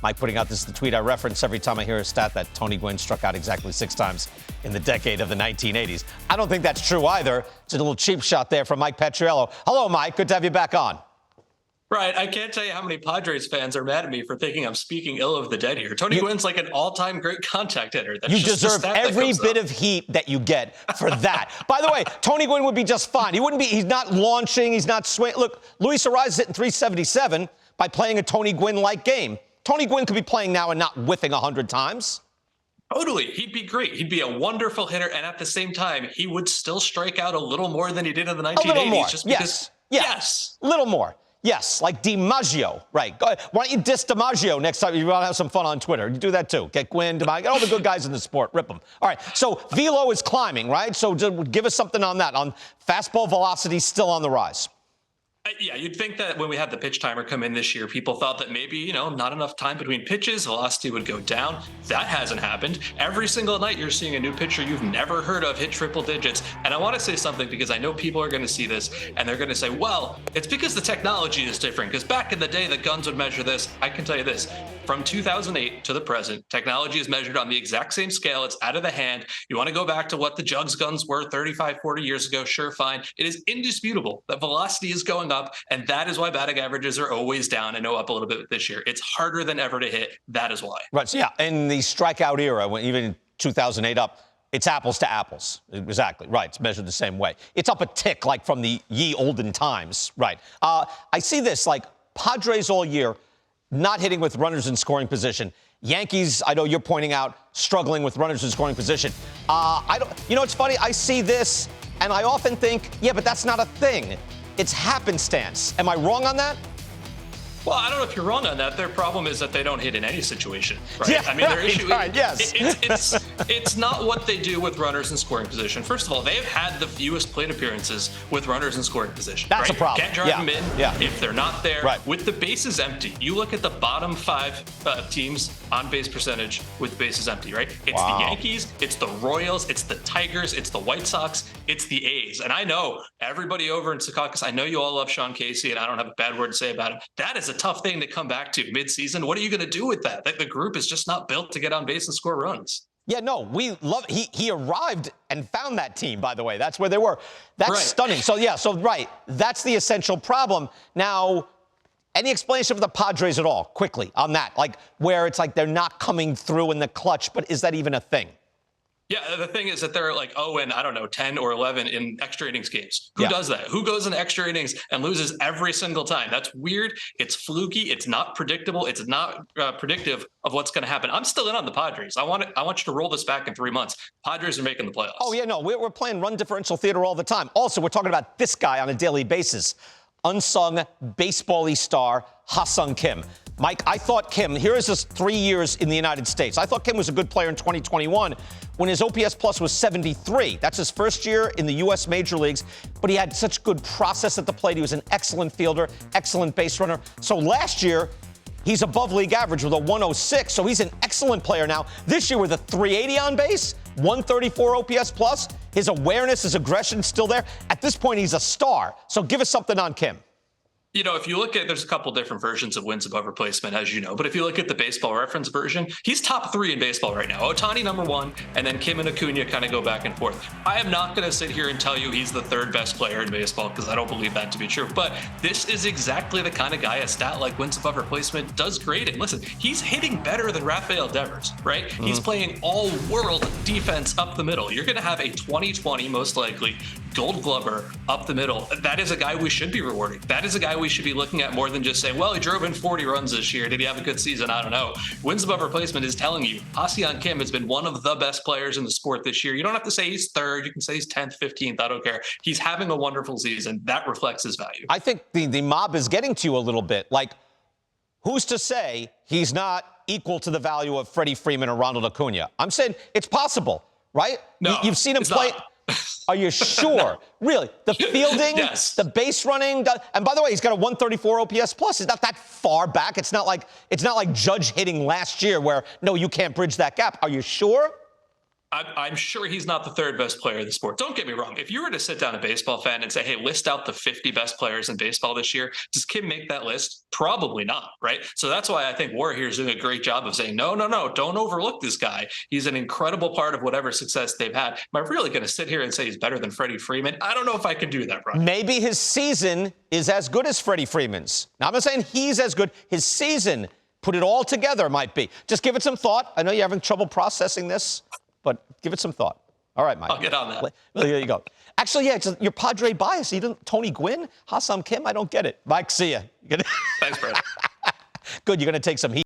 Mike putting out the tweet I reference every time I hear a stat that Tony Gwynn struck out exactly 6 times in the decade of the 1980s. I don't think that's true either. It's a little cheap shot there from Mike Petriello. Hello, Mike. Good to have you back on. Right. I can't tell you how many Padres fans are mad at me for thinking I'm speaking ill of the dead here. Tony Gwynn's like an all-time great contact hitter. You deserve every bit of heat that you get for that. By the way, Tony Gwynn would be just fine. He's not launching. He's not swinging. Look, Luis Arraez is hitting 377 by playing a Tony Gwynn-like game. Tony Gwynn could be playing now and not whiffing 100 times. Totally. He'd be great. He'd be a wonderful hitter. And at the same time, he would still strike out a little more than he did in the 1980s. A little more. Just because, yes. A little more. Yes, like DiMaggio, right. Why don't you diss DiMaggio next time you want to have some fun on Twitter? You do that too. Get Gwynn, DiMaggio, all the good guys in the sport. Rip them. All right, so velo is climbing, right? So give us something on that. On fastball velocity still on the rise. Yeah, you'd think that when we had the pitch timer come in this year, people thought that maybe, not enough time between pitches, velocity would go down. That hasn't happened. Every single night you're seeing a new pitcher you've never heard of hit triple digits. And I want to say something because I know people are going to see this and they're going to say, well, it's because the technology is different. Because back in the day, the guns would measure this. I can tell you this. From 2008 to the present, technology is measured on the exact same scale. It's out of the hand. You want to go back to what the jugs guns were 35, 40 years ago? Sure, fine. It is indisputable that velocity is going up, and that is why batting averages are always down. I know up a little bit this year. It's harder than ever to hit. That is why. Right. So, yeah, in the strikeout era, when even in 2008 up, it's apples to apples. Exactly. Right. It's measured the same way. It's up a tick, like from the ye olden times. Right. I see this, like Padres all year, not hitting with runners in scoring position. Yankees, I know you're pointing out, struggling with runners in scoring position. It's funny. I see this, and I often think, yeah, but that's not a thing. It's happenstance. Am I wrong on that? Well, I don't know if you're wrong on that. Their problem is that they don't hit in any situation, right? Yeah, I mean, their issue right, yes. It's not what they do with runners in scoring position. First of all, they've had the fewest plate appearances with runners in scoring position. That's right? a problem. Can't drive them in if they're not there. Right. With the bases empty, you look at the bottom 5 teams on base percentage with bases empty, right? It's the Yankees, it's the Royals, it's the Tigers, it's the White Sox, it's the A's. And I know everybody over in Secaucus, I know you all love Sean Casey, and I don't have a bad word to say about him. That is a tough thing to come back to mid-season. What are you going to do with that? The group is just not built to get on base and score runs. Yeah, no, we love he arrived and found that team, by the way. That's where they were. That's stunning. So, that's the essential problem. Now, any explanation for the Padres at all, quickly, on that? Like, where it's like they're not coming through in the clutch, but is that even a thing? Yeah, the thing is that they're like 10 or 11 in extra innings games. Who does that? Who goes in extra innings and loses every single time? That's weird. It's fluky. It's not predictable. It's not predictive of what's going to happen. I'm still in on the Padres. I want you to roll this back in 3 months. Padres are making the playoffs. Oh, yeah, no, we're playing run differential theater all the time. Also, we're talking about this guy on a daily basis. Unsung baseball-y star, Ha-seong Kim. Mike, I thought Kim, here is his 3 years in the United States. I thought Kim was a good player in 2021 when his OPS plus was 73. That's his first year in the U.S. major leagues, but he had such good process at the plate. He was an excellent fielder, excellent base runner. So last year, he's above league average with a 106, so he's an excellent player now. This year with a 380 on base, 134 OPS plus, his awareness, his aggression still there. At this point, he's a star. So give us something on Kim. If you look at, there's a couple different versions of wins above replacement, as you know. But if you look at the baseball reference version, he's top 3 in baseball right now. Ohtani number 1, and then Kim and Acuna kind of go back and forth. I am not going to sit here and tell you he's the 3rd best player in baseball because I don't believe that to be true. But this is exactly the kind of guy a stat like wins above replacement does great. And listen, he's hitting better than Rafael Devers, right? Mm-hmm. He's playing all-world defense up the middle. You're going to have a 2020, most likely, Gold Glover up the middle. That is a guy we should be rewarding. That is a guy we should be looking at more than just saying, well, he drove in 40 runs this year. Did he have a good season? I don't know. Wins above replacement is telling you Ha-seong Kim has been one of the best players in the sport this year. You don't have to say he's 3rd. You can say he's 10th, 15th. I don't care. He's having a wonderful season. That reflects his value. I think the mob is getting to you a little bit. Like, who's to say he's not equal to the value of Freddie Freeman or Ronald Acuna? I'm saying it's possible, right? No, you've seen him play. Are you sure? Really? The fielding, yes. The base running, and by the way, he's got a 134 OPS plus. It's not that far back. It's not like Judge hitting last year where, no, you can't bridge that gap. Are you sure? I'm sure he's not the third best player in the sport. Don't get me wrong. If you were to sit down a baseball fan and say, hey, list out the 50 best players in baseball this year, does Kim make that list? Probably not, right? So that's why I think War here is doing a great job of saying, no, don't overlook this guy. He's an incredible part of whatever success they've had. Am I really going to sit here and say he's better than Freddie Freeman? I don't know if I can do that, Brian. Maybe his season is as good as Freddie Freeman's. Now, I'm not saying he's as good. His season, put it all together, might be. Just give it some thought. I know you're having trouble processing this, but give it some thought. All right, Mike. I'll get on that. Well, there you go. Actually, yeah, it's your Padre bias. You didn't Tony Gwynn, Ha-seong Kim. I don't get it. Mike, see ya. Thanks, Brad. Good. You're going to take some heat.